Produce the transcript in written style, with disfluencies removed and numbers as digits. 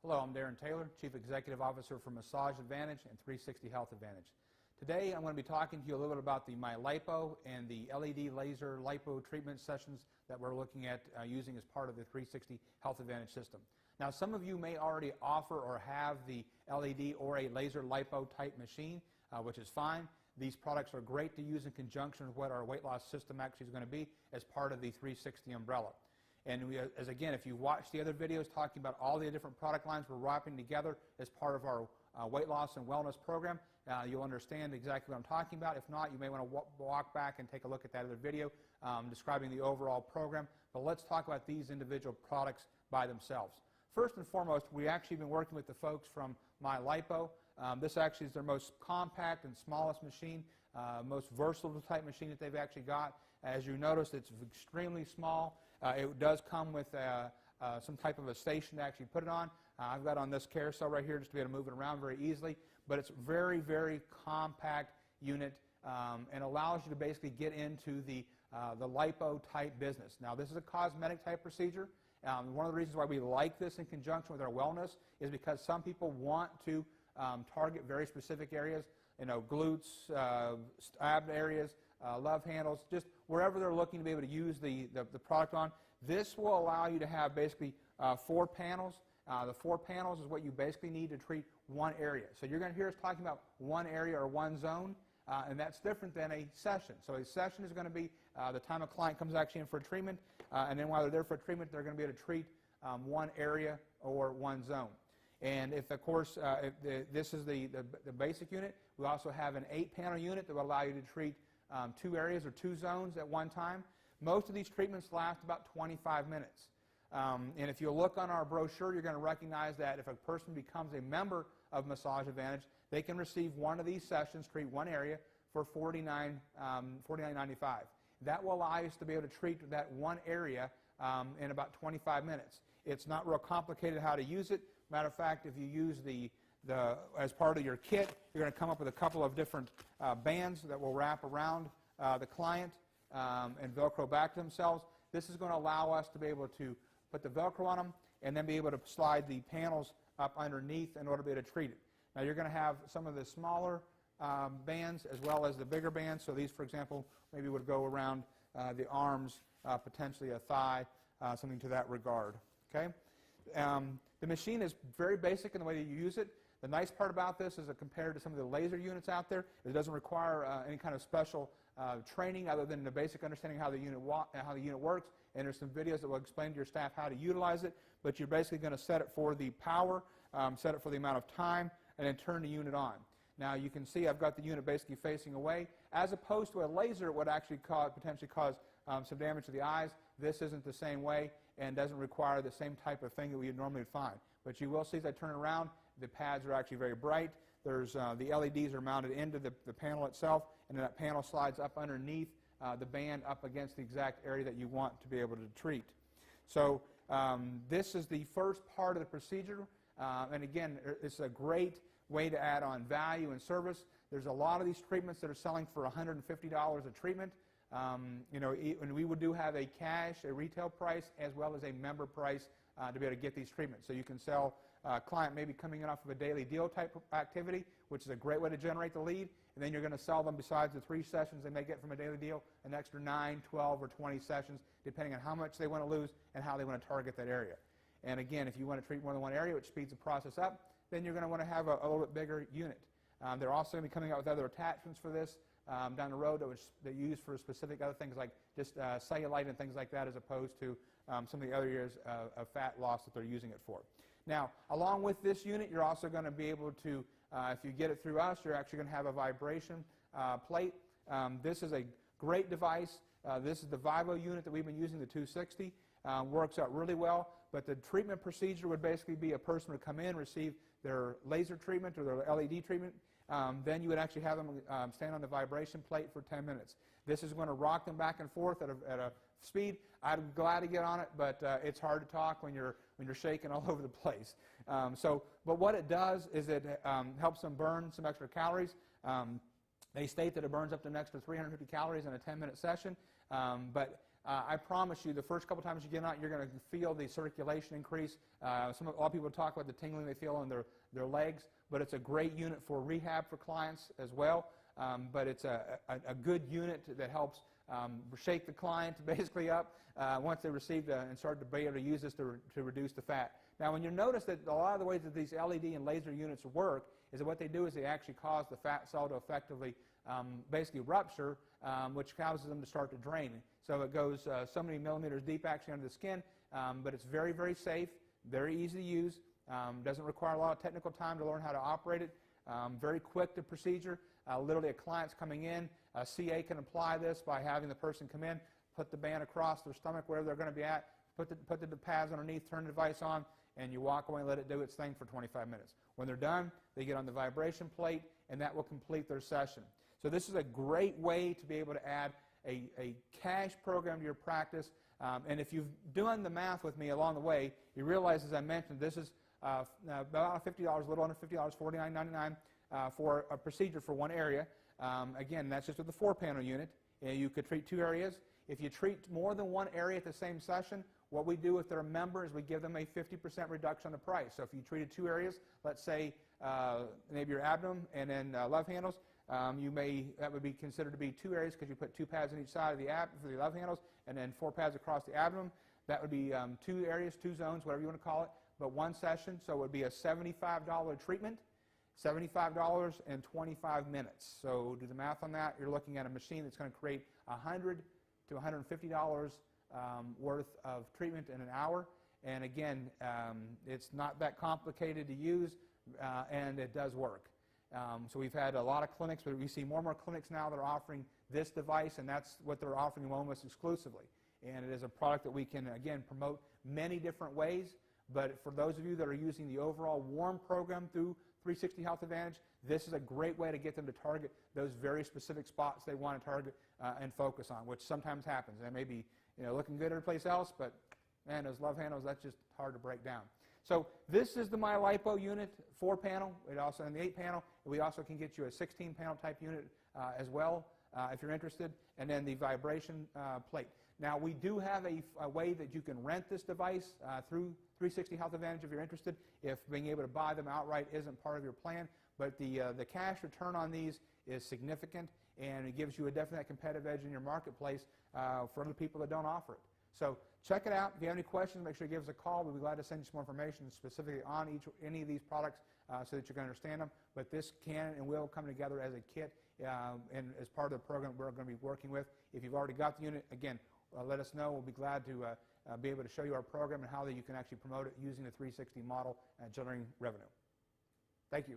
Hello, I'm Darren Taylor, Chief Executive Officer for Massage Advantage and 360 Health Advantage. Today I'm going to be talking to you a little bit about the MyLipo and the LED laser lipo treatment sessions that we're looking at using as part of the 360 Health Advantage system. Now, some of you may already offer or have the LED or a laser lipo type machine, which is fine. These products are great to use in conjunction with what our weight loss system actually is going to be as part of the 360 umbrella. And again, if you watch the other videos talking about all the different product lines we're wrapping together as part of our weight loss and wellness program, you'll understand exactly what I'm talking about. If not, you may want to walk back and take a look at that other video describing the overall program. But let's talk about these individual products by themselves. First and foremost, we actually been working with the folks from MyLipo. This actually is their most compact and smallest machine, most versatile type machine that they've actually got. As you notice, it's extremely small. It does come with some type of a station to actually put it on. I've got on this carousel right here just to be able to move it around very easily. But it's a very, very compact unit and allows you to basically get into the lipo type business. Now, this is a cosmetic type procedure. One of the reasons why we like this in conjunction with our wellness is because some people want to target very specific areas, glutes, ab areas, love handles, just wherever they're looking to be able to use the product on. This will allow you to have basically 4 panels. The 4 panels is what you basically need to treat one area. So you're going to hear us talking about one area or one zone, and that's different than a session. So a session is going to be the time a client comes actually in for a treatment, and then while they're there for a treatment, they're going to be able to treat one area or one zone. And if, of course, this is the basic unit, we also have an 8-panel unit that will allow you to treat 2 areas or 2 zones at one time. Most of these treatments last about 25 minutes. And if you look on our brochure, you're going to recognize that if a person becomes a member of Massage Advantage, they can receive one of these sessions, treat one area, for $49.95. That will allow us to be able to treat that one area in about 25 minutes. It's not real complicated how to use it. Matter of fact, if you use as part of your kit, you're going to come up with a couple of different bands that will wrap around the client and Velcro back to themselves. This is going to allow us to be able to put the Velcro on them and then be able to slide the panels up underneath in order to be able to treat it. Now, you're going to have some of the smaller bands as well as the bigger bands. So these, for example, maybe would go around the arms, potentially a thigh, something to that regard. Okay? The machine is very basic in the way that you use it. The nice part about this is that compared to some of the laser units out there, it doesn't require any kind of special training other than the basic understanding how the unit works. And there's some videos that will explain to your staff how to utilize it. But you're basically going to set it for the power, set it for the amount of time, and then turn the unit on. Now, you can see I've got the unit basically facing away. As opposed to a laser, it would actually potentially cause some damage to the eyes. This isn't the same way and doesn't require the same type of thing that we would normally find. But you will see as I turn it around, the pads are actually very bright. There's the LEDs are mounted into the panel itself, and then that panel slides up underneath the band up against the exact area that you want to be able to treat. So this is the first part of the procedure. And again, it's a great way to add on value and service. There's a lot of these treatments that are selling for $150 a treatment. And we would have a retail price as well as a member price to be able to get these treatments. So you can sell a client maybe coming in off of a daily deal type activity, which is a great way to generate the lead, and then you're going to sell them, besides the 3 sessions they may get from a daily deal, an extra 9, 12, or 20 sessions, depending on how much they want to lose and how they want to target that area. And again, if you want to treat more than one area, which speeds the process up, then you're going to want to have a little bit bigger unit. They're also going to be coming out with other attachments for this down the road that you use for specific other things like just cellulite and things like that, as opposed to some of the other areas of fat loss that they're using it for. Now, along with this unit, you're also going to be able to, if you get it through us, you're actually going to have a vibration plate. This is a great device. This is the Vivo unit that we've been using, the 260. Works out really well, but the treatment procedure would basically be a person would come in, receive their laser treatment or their LED treatment. Then you would actually have them stand on the vibration plate for 10 minutes. This is going to rock them back and forth at a speed. I'm glad to get on it, but it's hard to talk when you're shaking all over the place. But what it does is it helps them burn some extra calories. They state that it burns up to an extra 350 calories in a 10-minute session, but I promise you, the first couple times you get on, you're going to feel the circulation increase. A lot of people talk about the tingling they feel in their legs, but it's a great unit for rehab for clients as well. But it's a good unit that helps shake the client basically up once they receive and start to be able to use this to reduce the fat. Now, when you notice that a lot of the ways that these LED and laser units work is that what they do is they actually cause the fat cell to effectively basically rupture, which causes them to start to drain. So it goes so many millimeters deep actually under the skin, but it's very, very safe, very easy to use, doesn't require a lot of technical time to learn how to operate it, very quick the procedure. Literally a client's coming in, a CA can apply this by having the person come in, put the band across their stomach where they're going to be at, put the pads underneath, turn the device on, and you walk away and let it do its thing for 25 minutes. When they're done, they get on the vibration plate, and that will complete their session. So this is a great way to be able to add a cash program to your practice. And if you've done the math with me along the way, you realize, as I mentioned, this is about $50, a little under $50, $49.99 for a procedure for one area. Again, that's just with the 4-panel unit. You could treat 2 areas. If you treat more than one area at the same session, what we do if they're a member is we give them a 50% reduction on the price. So if you treated 2 areas, let's say maybe your abdomen and then love handles, that would be considered to be 2 areas because you put 2 pads on each side of the abdomen for the love handles and then 4 pads across the abdomen. That would be 2 areas, 2 zones, whatever you want to call it, but 1 session. So it would be a $75 treatment, $75 and 25 minutes. So do the math on that. You're looking at a machine that's going to create $100 to $150 worth of treatment in an hour. And again, it's not that complicated to use, and it does work. So we've had a lot of clinics, but we see more and more clinics now that are offering this device, and that's what they're offering almost exclusively. And it is a product that we can, again, promote many different ways. But for those of you that are using the overall warm program through 360 Health Advantage, this is a great way to get them to target those very specific spots they want to target and focus on, which sometimes happens. They may be looking good every place else, but man, those love handles, that's just hard to break down. So this is the MyLipo unit, 4-panel. It also in the 8-panel. We also can get you a 16-panel type unit as well if you're interested, and then the vibration plate. Now we do have a way that you can rent this device through 360 Health Advantage if you're interested, if being able to buy them outright isn't part of your plan. But the cash return on these is significant, and it gives you a definite competitive edge in your marketplace for other people that don't offer it. So check it out. If you have any questions, make sure you give us a call. We'll be glad to send you some more information specifically on any of these products so that you can understand them. But this can and will come together as a kit and as part of the program we're going to be working with. If you've already got the unit, again, let us know. We'll be glad to be able to show you our program and how that you can actually promote it using the 360 model and generating revenue. Thank you.